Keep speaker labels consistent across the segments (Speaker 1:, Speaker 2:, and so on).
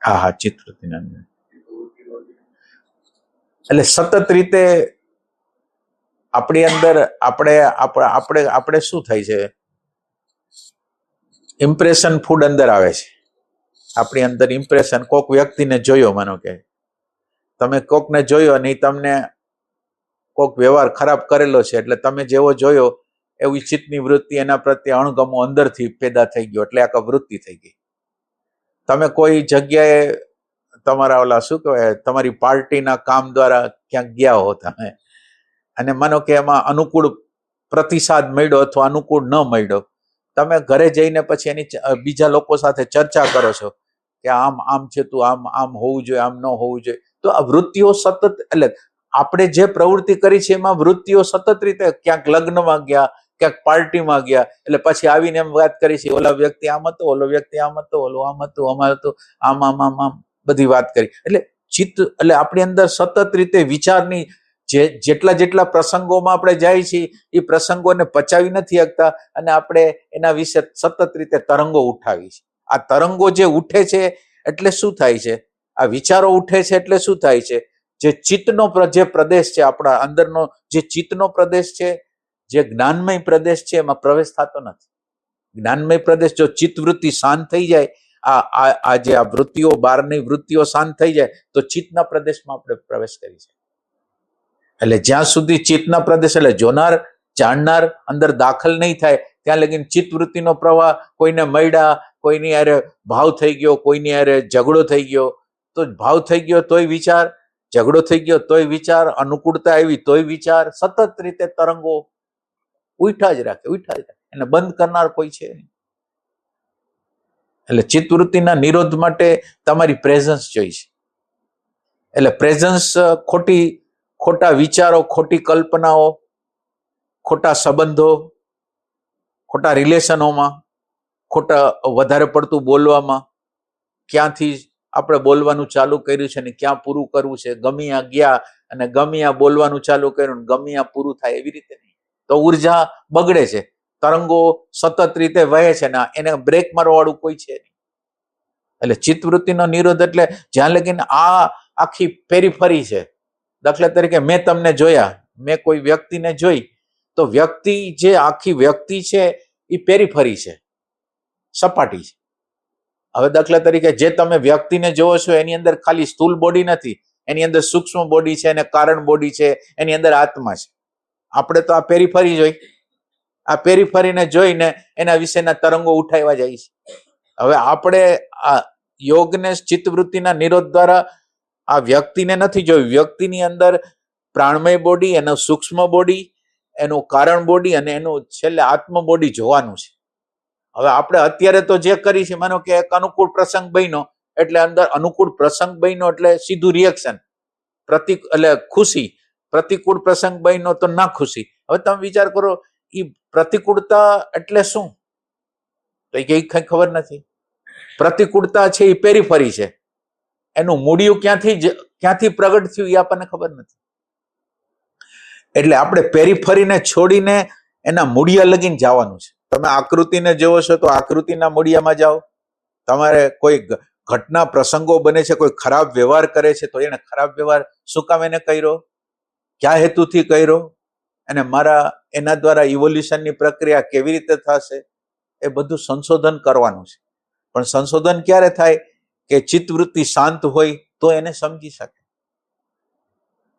Speaker 1: હા હા, ચિત્તવૃત્તિના નિરોધ એટલે સતત રીતે આપણી અંદર આપણે આપણે આપણે શું થાય છે, ઇમ્પ્રેશન ફૂડ અંદર આવે છે. આપણી અંદર ઇમ્પ્રેશન, કોક વ્યક્તિને જોયો, માનો કે તમે કોકને જોયો અને તમને કોક વ્યવહાર ખરાબ કરેલો છે, એટલે તમે જેવો જોયો એવી ચિત્તની વૃત્તિ એના પ્રત્યે અણગમો અંદરથી પેદા થઈ ગયો, એટલે આખા વૃત્તિ થઈ ગઈ. તમે કોઈ જગ્યાએ તમારા ઓલા શું કહેવાય, તમારી પાર્ટીના કામ દ્વારા ક્યાંક ગયા હો તમે, અને માનો કે એમાં અનુકૂળ પ્રતિસાદ મળ્યો અથવા અનુકૂળ ન મળ્યો, તમે ઘરે જઈને પછી એની બીજા લોકો સાથે ચર્ચા કરો છો કે આમ આમ છે, તું આમ આમ હોવું જોઈએ, આમ ન હોવું જોઈએ. તો આ વૃત્તિઓ સતત, એટલે આપણે જે પ્રવૃત્તિ કરી છે એમાં વૃત્તિઓ સતત રીતે, ક્યાંક લગ્નમાં ગયા, ક્યાંક પાર્ટીમાં ગયા, એટલે પછી આવીને એમ વાત કરી છે, ઓલા વ્યક્તિ આમ હતો, ઓલો વ્યક્તિ આમ હતો, ઓલો આમ હતું, આમ હતું, આમ આમ આમ આમ બધી વાત કરી. એટલે ચિત્ત, એટલે આપણી અંદર સતત રીતે વિચારની જેટલા પ્રસંગોમાં આપણે જાય છીએ એ પ્રસંગોને પચાવી નથી શકતા, અને આપણે એના વિશે સતત રીતે તરંગો ઉઠાવી છે. આ તરંગો જે ઉઠે છે એટલે શું થાય છે, આ વિચારો ઉઠે છે એટલે શું થાય છે, જે ચિત્તનો જે પ્રદેશ છે, આપણા અંદરનો જે ચિત્તનો પ્રદેશ છે, જે જ્ઞાનમય પ્રદેશ છે, એમાં પ્રવેશ થતો નથી. જ્ઞાનમય પ્રદેશ, જો ચિત્તવૃત્તિ શાંત થઈ જાય, આ જે આ વૃત્તિઓ, બહારની વૃત્તિઓ શાંત થઈ જાય, તો ચિત્તના પ્રદેશમાં આપણે પ્રવેશ કરી છે. એટલે જ્યાં સુધી ચિત્તના પ્રદેશ, એટલે જોનાર જાણનાર અંદર દાખલ નહીં થાય ત્યાં લગીને ચિત્તવૃત્તિનો પ્રવાહ, કોઈને મળ્યા, કોઈની યારે ભાવ થઈ ગયો, કોઈની યારે ઝઘડો થઈ ગયો, તો ભાવ થઈ ગયો તોય વિચાર, ઝઘડો થઈ ગયો તોય વિચાર, અનુકૂળતા આવી તોય વિચાર, સતત રીતે તરંગો ઉઠા જ રાખે, એને બંધ કરનાર કોઈ છે નહીં. એટલે ચિત્તવૃત્તિના નિરોધ માટે તમારી પ્રેઝન્સ જોઈશે. એટલે પ્રેઝન્સ, ખોટા વિચારો, ખોટી કલ્પનાઓ, ખોટા સંબંધો, ખોટા રિલેશનોમાં, ખોટા વધારે પડતું બોલવામાં, ક્યાંથી આપણે બોલવાનું ચાલુ કર્યું છે ને ક્યાં પૂરું કરવું છે, ગમ્યા ગયા અને ગમ્યા બોલવાનું ચાલુ કર્યું, ગમ્યા પૂરું થાય, એવી રીતે નહીં. તો ઉર્જા બગડે છે, તરંગો સતત રીતે વહે છે ને એને બ્રેક મારવા વાળું કોઈ છે નહીં. એટલે ચિત્તવૃત્તિનો નિરોધ એટલે જ્યાં લગીને આ આખી પેરીફરી છે. દાખલા તરીકે મેં તમને જોયા, મેં કોઈ વ્યક્તિને જોઈ, તો વ્યક્તિ, જે આખી વ્યક્તિ છે એ પેરીફરી છે, સપાટી છે. હવે દાખલા તરીકે જે તમે વ્યક્તિને જોવો છો એની અંદર ખાલી સ્થૂલ બોડી નથી, એની અંદર સૂક્ષ્મ બોડી છે અને કારણ બોડી છે, એની અંદર આત્મા છે. આપણે તો આ પેરીફરી જોઈ, આ પેરીફરીને જોઈને એના વિશેના તરંગો ઉઠાવવા જાય છે. હવે આપણે આ યોગને ચિત્તવૃત્તિના નિરોધ દ્વારા આ વ્યક્તિને નથી જોયું, વ્યક્તિની અંદર પ્રાણમય બોડી, એનું સૂક્ષ્મ બોડી, એનું કારણ બોડી અને એનું છેલ્લે આત્મ બોડી જોવાનું છે. હવે આપણે અત્યારે તો જે કરી છે, માનો કે એક અનુકૂળ પ્રસંગ બન્યો એટલે અંદર અનુકૂળ પ્રસંગ બન્યો એટલે સીધું રિએક્શન, એટલે ખુશી. પ્રતિકૂળ પ્રસંગ બન્યો તો ના ખુશી. હવે તમે વિચાર કરો, એ પ્રતિકૂળતા એટલે શું, તો કઈ ખબર નથી. પ્રતિકૂળતા છે એ પેરીફરી છે, એનું મૂળિયું ક્યાંથી પ્રગટ થયું એ આપણને ખબર નથી. એટલે આપણે પેરીફરીને છોડીને એના મૂળિયા લગીને જવાનું છે. તમે આકૃતિને જોવો છો તો આકૃતિના મૂળિયામાં જાઓ. તમારે કોઈ ઘટના પ્રસંગો બને છે, કોઈ ખરાબ વ્યવહાર કરે છે, તો એને ખરાબ વ્યવહાર શું કામ એને કર્યો, કયા હેતુથી કર્યો, અને મારા એના દ્વારા ઇવોલ્યુશનની પ્રક્રિયા કેવી રીતે થશે, એ બધું સંશોધન કરવાનું છે. પણ સંશોધન ક્યારે થાય કે ચિત્તવૃત્તિ શાંત હોય તો એને સમજી શકે.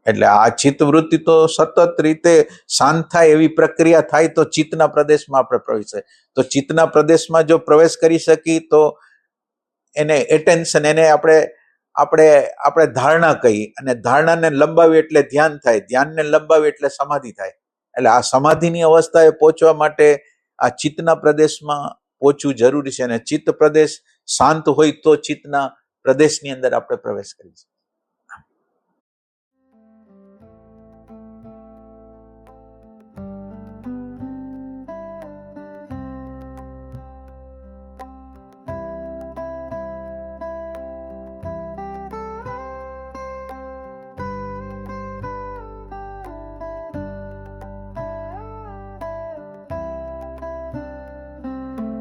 Speaker 1: એટલે આ ચિત્તવૃત્તિ તો સતત રીતે શાંત થાય એવી પ્રક્રિયા થાય તો ચિત્તના પ્રદેશમાં આપણે પ્રવેશ થાય. તો ચિત્તના પ્રદેશમાં જો પ્રવેશ કરી શકી તો એને એટેન્શન, એને આપણે ધારણા કહી, અને ધારણાને લંબાવી એટલે ધ્યાન થાય, ધ્યાનને લંબાવી એટલે સમાધિ થાય. એટલે આ સમાધિની અવસ્થાએ પહોંચવા માટે આ ચિત્તના પ્રદેશમાં પહોંચવું જરૂરી છે. અને ચિત્ત પ્રદેશ શાંત હોય તો ચિત્તના પ્રદેશની અંદર આપણે પ્રવેશ કરી શકીએ.